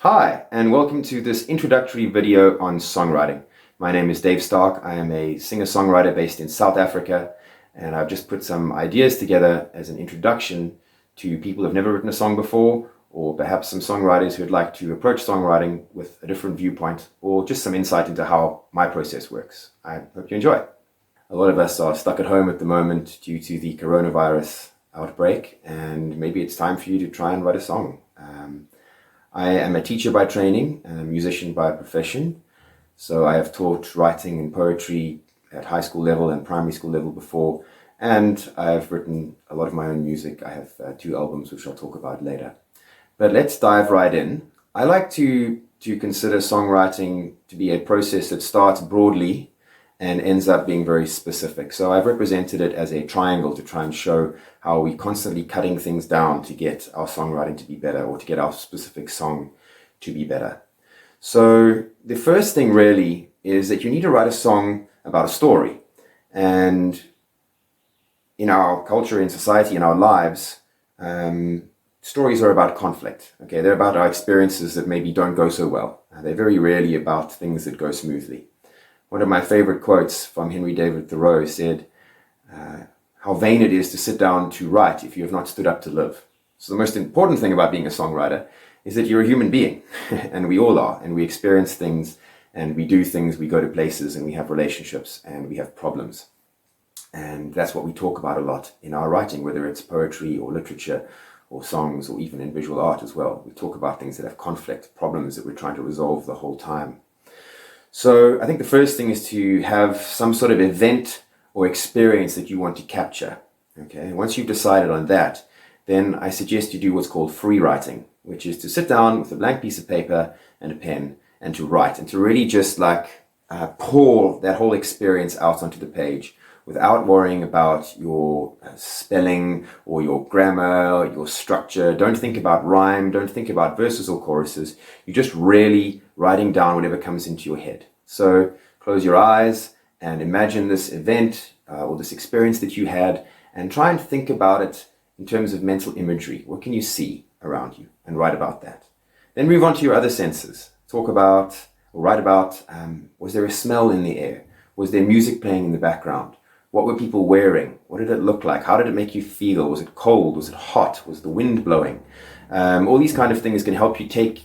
Hi, and welcome to this introductory video on songwriting. My name is Dave Stark. I am a singer-songwriter based in South Africa, and I've just put some ideas together as an introduction to people who've never written a song before, or perhaps some songwriters who'd like to approach songwriting with a different viewpoint, or just some insight into how my process works. I hope you enjoy. A lot of us are stuck at home at the moment due to the coronavirus outbreak, and maybe it's time for you to try and write a song. I am a teacher by training and a musician by profession. So I have taught writing and poetry at high school level and primary school level before, and I've written a lot of my own music. I have 2 albums which I'll talk about later. But let's dive right in. I like to consider songwriting to be a process that starts broadly and ends up being very specific. So I've represented it as a triangle to try and show how we're constantly cutting things down to get our songwriting to be better, or to get our specific song to be better. So the first thing really is that you need to write a song about a story. And in our culture, in society, in our lives, stories are about conflict. Okay, they're about our experiences that maybe don't go so well. They're very rarely about things that go smoothly. One of my favorite quotes from Henry David Thoreau said, how vain it is to sit down to write if you have not stood up to live. So the most important thing about being a songwriter is that you're a human being, and we all are, and we experience things, and we do things, we go to places, and we have relationships, and we have problems. And that's what we talk about a lot in our writing, whether it's poetry or literature or songs or even in visual art as well. We talk about things that have conflict, problems that we're trying to resolve the whole time. So I think the first thing is to have some sort of event or experience that you want to capture. Okay, once you've decided on that, then I suggest you do what's called free writing, which is to sit down with a blank piece of paper and a pen and to write, and to really just pour that whole experience out onto the page without worrying about your spelling or your grammar, your structure. Don't think about rhyme, don't think about verses or choruses. You're just really writing down whatever comes into your head. So close your eyes and imagine this event or this experience that you had, and try and think about it in terms of mental imagery. What can you see around you? And write about that. Then move on to your other senses. Talk about or write about, was there a smell in the air? Was there music playing in the background? What were people wearing? What did it look like? How did it make you feel? Was it cold? Was it hot? Was the wind blowing? All these kind of things can help take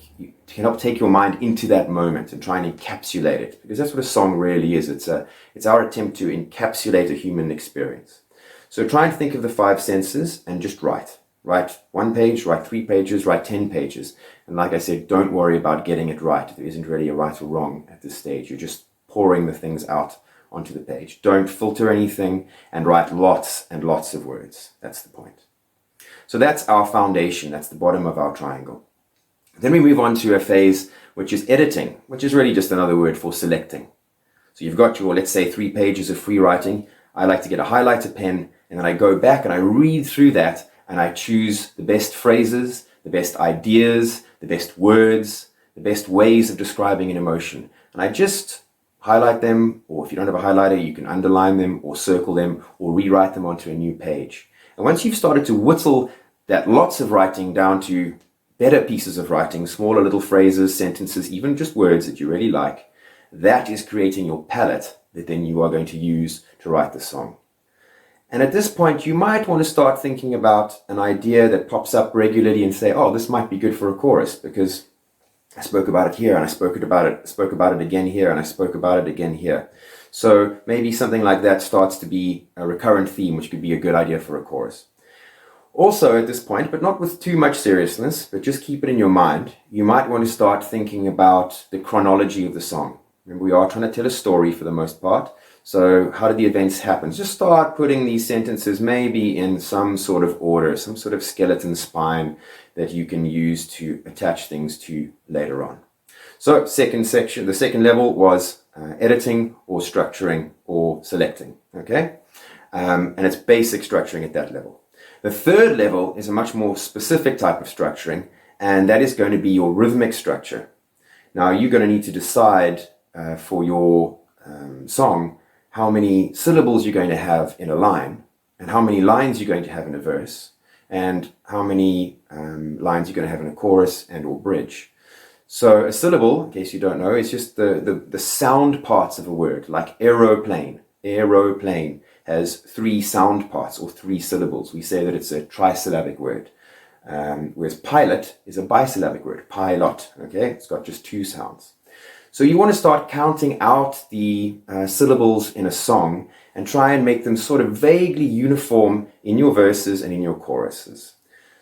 your mind into that moment and try and encapsulate it, because that's what a song really is. It's our attempt to encapsulate a human experience. So try and think of the 5 senses and just write. Write 1 page, write 3 pages, write 10 pages. And like I said, don't worry about getting it right. There isn't really a right or wrong at this stage. You're just pouring the things out onto the page. Don't filter anything, and write lots and lots of words. That's the point. So that's our foundation. That's the bottom of our triangle. Then we move on to a phase which is editing, which is really just another word for selecting. So you've got your, let's say, 3 pages of free writing. I like to get a highlighter pen, and then I go back and I read through that, and I choose the best phrases, the best ideas, the best words, the best ways of describing an emotion. And I just highlight them, or if you don't have a highlighter, you can underline them or circle them or rewrite them onto a new page. And once you've started to whittle that lots of writing down to better pieces of writing, smaller little phrases, sentences, even just words that you really like, that is creating your palette that then you are going to use to write the song. And at this point, you might want to start thinking about an idea that pops up regularly and say, oh, this might be good for a chorus, because I spoke about it here, and I spoke about it again here, and I spoke about it again here. So maybe something like that starts to be a recurrent theme, which could be a good idea for a chorus. Also at this point, but not with too much seriousness, but just keep it in your mind, you might want to start thinking about the chronology of the song. Remember, we are trying to tell a story for the most part. So how did the events happen? Just start putting these sentences maybe in some sort of order, some sort of skeleton spine that you can use to attach things to later on. So second section, the second level was editing or structuring or selecting. Okay, and it's basic structuring at that level. The third level is a much more specific type of structuring, and that is going to be your rhythmic structure. Now you're going to need to decide for your song how many syllables you're going to have in a line, and how many lines you're going to have in a verse, and how many lines you're going to have in a chorus and or bridge. So a syllable, in case you don't know, is just the sound parts of a word, like aeroplane. Aeroplane has 3 sound parts or 3 syllables. We say that it's a trisyllabic word. Whereas pilot is a bisyllabic word, pilot, okay? It's got just 2 sounds. So you want to start counting out the syllables in a song and try and make them sort of vaguely uniform in your verses and in your choruses.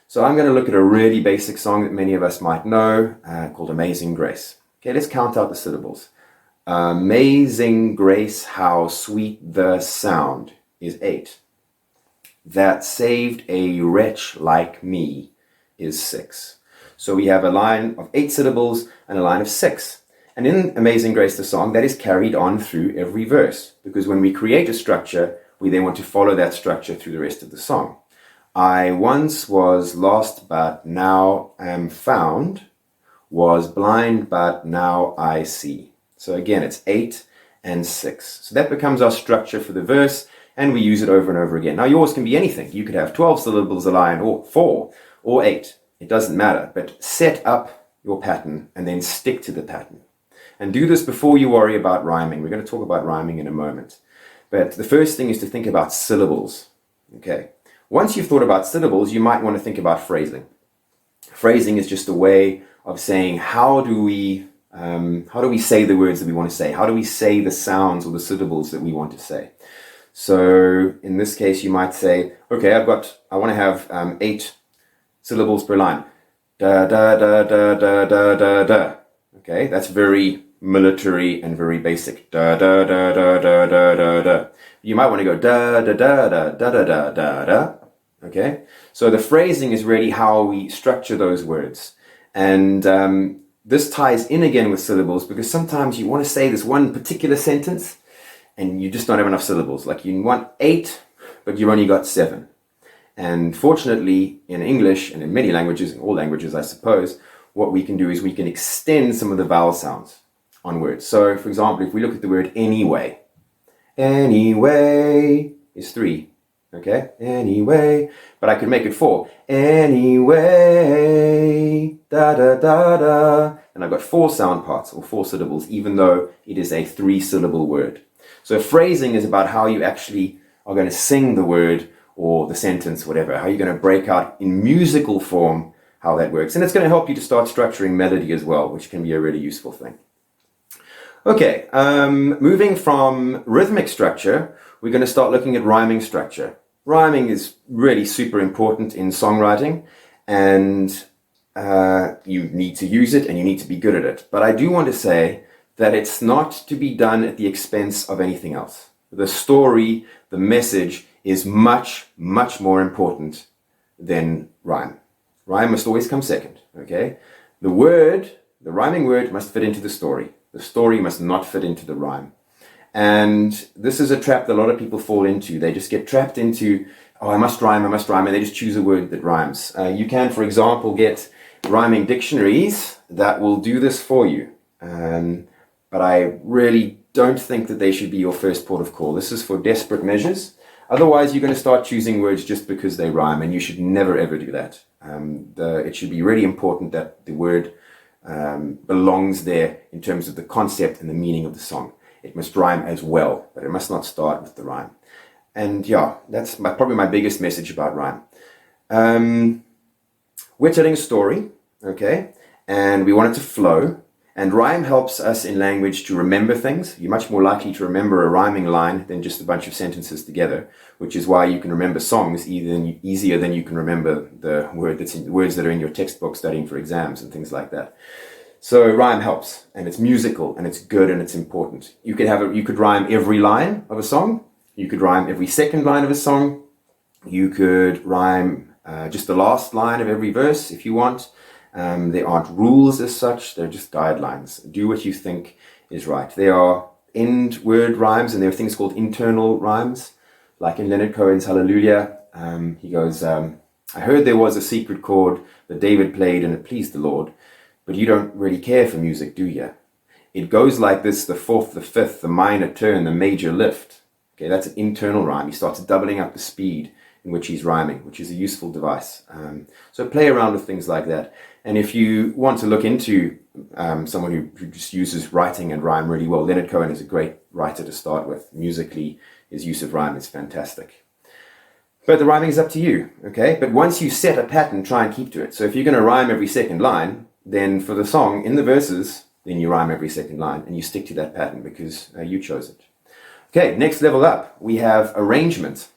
So I'm going to look at a really basic song that many of us might know called Amazing Grace. Okay, let's count out the syllables. Amazing grace, how sweet the sound is 8. That saved a wretch like me is 6. So we have a line of 8 syllables and a line of 6. And in Amazing Grace, the song, that is carried on through every verse. Because when we create a structure, we then want to follow that structure through the rest of the song. I once was lost, but now am found. Was blind, but now I see. So again, it's 8 and 6. So that becomes our structure for the verse, and we use it over and over again. Now yours can be anything. You could have 12 syllables a line, or 4, or 8. It doesn't matter, but set up your pattern and then stick to the pattern. And do this before you worry about rhyming. We're going to talk about rhyming in a moment. But the first thing is to think about syllables. Okay. Once you've thought about syllables, you might want to think about phrasing. Phrasing is just a way of saying how do we say the words that we want to say? How do we say the sounds or the syllables that we want to say? So in this case, you might say, okay, I want to have 8 syllables per line. Da da da da da da da da. Okay, that's very military and very basic. Da da da da da da da da. You might want to go da da da da da da da da da. Okay, so the phrasing is really how we structure those words, and this ties in again with syllables because sometimes you want to say this one particular sentence, and you just don't have enough syllables. Like you want 8, but you've only got 7. And fortunately, in English and in many languages, in all languages, I suppose, what we can do is we can extend some of the vowel sounds on words. So, for example, if we look at the word anyway, anyway is 3, okay? Anyway, but I could make it 4. Anyway, da da da da, and I've got 4 sound parts or 4 syllables, even though it is a 3-syllable word. So phrasing is about how you actually are going to sing the word or the sentence, whatever, how you're going to break out in musical form how that works. And it's going to help you to start structuring melody as well, which can be a really useful thing. Okay, moving from rhythmic structure, we're going to start looking at rhyming structure. Rhyming is really super important in songwriting, and you need to use it and you need to be good at it. But I do want to say that it's not to be done at the expense of anything else. The story, the message is much, much more important than rhyme. Rhyme must always come second, okay? The rhyming word must fit into the story. The story must not fit into the rhyme. And this is a trap that a lot of people fall into. They just get trapped into, oh, I must rhyme, and they just choose a word that rhymes. You can, for example, get rhyming dictionaries that will do this for you. But I really don't think that they should be your first port of call. This is for desperate measures. Otherwise, you're going to start choosing words just because they rhyme, and you should never, ever do that. It should be really important that the word belongs there in terms of the concept and the meaning of the song. It must rhyme as well, but it must not start with the rhyme. And yeah, that's probably my biggest message about rhyme. We're telling a story, okay, and we want it to flow. And rhyme helps us in language to remember things. You're much more likely to remember a rhyming line than just a bunch of sentences together, which is why you can remember songs easier than you can remember the words that are in your textbook studying for exams and things like that. So rhyme helps, and it's musical, and it's good, and it's important. You could rhyme every line of a song. You could rhyme every second line of a song. You could rhyme just the last line of every verse if you want. There aren't rules as such, they're just guidelines. Do what you think is right. There are end word rhymes and there are things called internal rhymes. Like in Leonard Cohen's Hallelujah, he goes, I heard there was a secret chord that David played and it pleased the Lord, but you don't really care for music, do you? It goes like this, the fourth, the fifth, the minor turn, the major lift. Okay, that's an internal rhyme. He starts doubling up the speed in which he's rhyming, which is a useful device. So play around with things like that. And if you want to look into someone who just uses writing and rhyme really well, Leonard Cohen is a great writer to start with. Musically, his use of rhyme is fantastic. But the rhyming is up to you, okay? But once you set a pattern, try and keep to it. So if you're going to rhyme every second line, then for the song, in the verses, then you rhyme every second line and you stick to that pattern because you chose it. Okay, next level up, we have arrangement.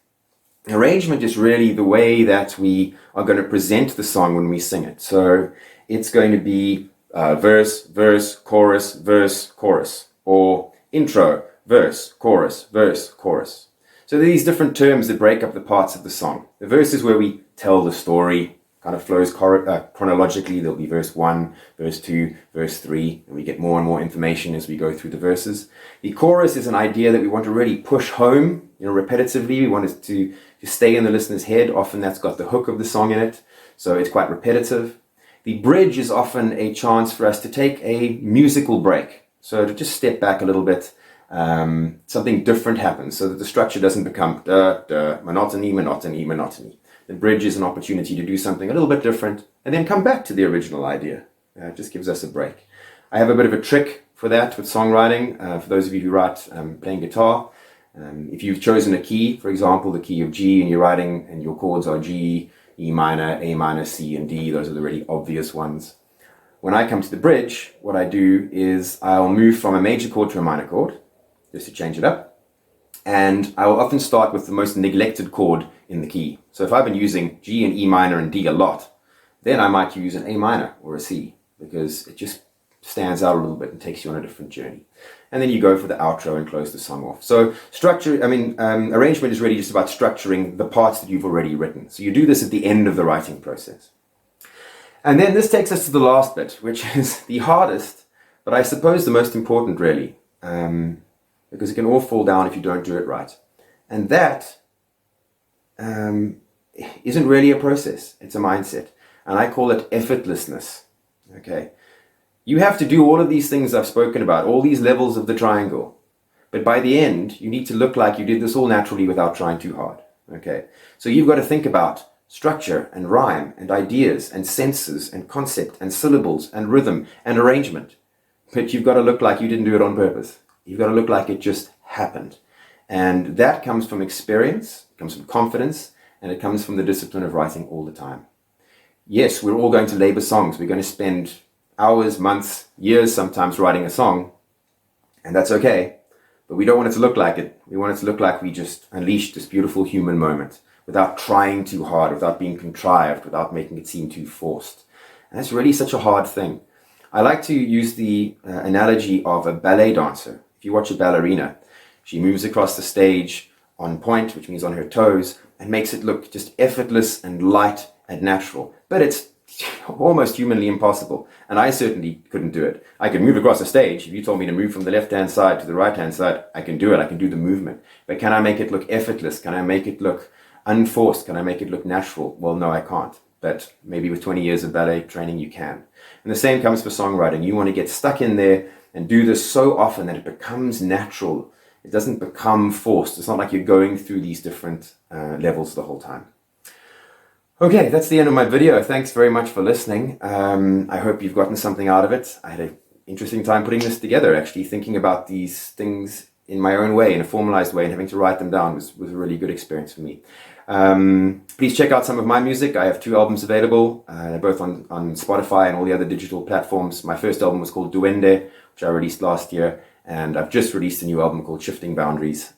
Arrangement is really the way that we are going to present the song when we sing it. So it's going to be verse, verse, chorus, verse, chorus, or intro, verse, chorus, verse, chorus. So there are these different terms that break up the parts of the song. The verse is where we tell the story, kind of flows chronologically. There'll be verse 1, verse 2, verse 3, and we get more and more information as we go through the verses. The chorus is an idea that we want to really push home, repetitively. We want it to stay in the listener's head. Often that's got the hook of the song in it, so it's quite repetitive. The bridge is often a chance for us to take a musical break, so to just step back a little bit. Something different happens so that the structure doesn't become monotony, monotony, monotony. The bridge is an opportunity to do something a little bit different and then come back to the original idea. It just gives us a break. I have a bit of a trick for that with songwriting. For those of you who write playing guitar, if you've chosen a key, for example, the key of G, and you're writing and your chords are G, E minor, A minor, C, and D, those are the really obvious ones. When I come to the bridge, what I do is I'll move from a major chord to a minor chord, just to change it up. And I will often start with the most neglected chord in the key. So if I've been using G and E minor and D a lot, then I might use an A minor or a C, because it just stands out a little bit and takes you on a different journey. And then you go for the outro and close the song off. So arrangement is really just about structuring the parts that you've already written. So you do this at the end of the writing process. And then this takes us to the last bit, which is the hardest, but I suppose the most important really. Because it can all fall down if you don't do it right. And that isn't really a process, it's a mindset. And I call it effortlessness, okay? You have to do all of these things I've spoken about, all these levels of the triangle. But by the end, you need to look like you did this all naturally without trying too hard, okay? So you've got to think about structure and rhyme and ideas and senses and concept and syllables and rhythm and arrangement. But you've got to look like you didn't do it on purpose. You've got to look like it just happened. And that comes from experience, it comes from confidence, and it comes from the discipline of writing all the time. Yes, we're all going to labor songs. We're going to spend hours, months, years sometimes writing a song, and that's okay. But we don't want it to look like it. We want it to look like we just unleashed this beautiful human moment without trying too hard, without being contrived, without making it seem too forced. And that's really such a hard thing. I like to use the analogy of a ballet dancer. If you watch a ballerina, she moves across the stage on point, which means on her toes, and makes it look just effortless and light and natural. But it's almost humanly impossible. And I certainly couldn't do it. I could move across the stage. If you told me to move from the left-hand side to the right-hand side, I can do it. I can do the movement. But can I make it look effortless? Can I make it look unforced? Can I make it look natural? Well, no, I can't. But maybe with 20 years of ballet training, you can. And the same comes for songwriting. You want to get stuck in there and do this so often that it becomes natural. It doesn't become forced. It's not like you're going through these different levels the whole time. Okay, that's the end of my video. Thanks very much for listening. I hope you've gotten something out of it. I had an interesting time putting this together, actually. Thinking about these things in my own way, in a formalized way, and having to write them down was a really good experience for me. Please check out some of my music. I have 2 albums available, both on Spotify and all the other digital platforms. My first album was called Duende, which I released last year, and I've just released a new album called Shifting Boundaries.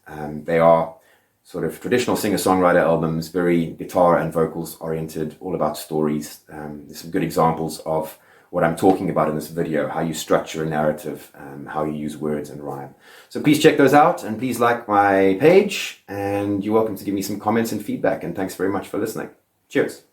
They are sort of traditional singer-songwriter albums, very guitar and vocals oriented, all about stories. There's some good examples of what I'm talking about in this video, how you structure a narrative, how you use words and rhyme. So please check those out, and please like my page, and you're welcome to give me some comments and feedback, and thanks very much for listening. Cheers.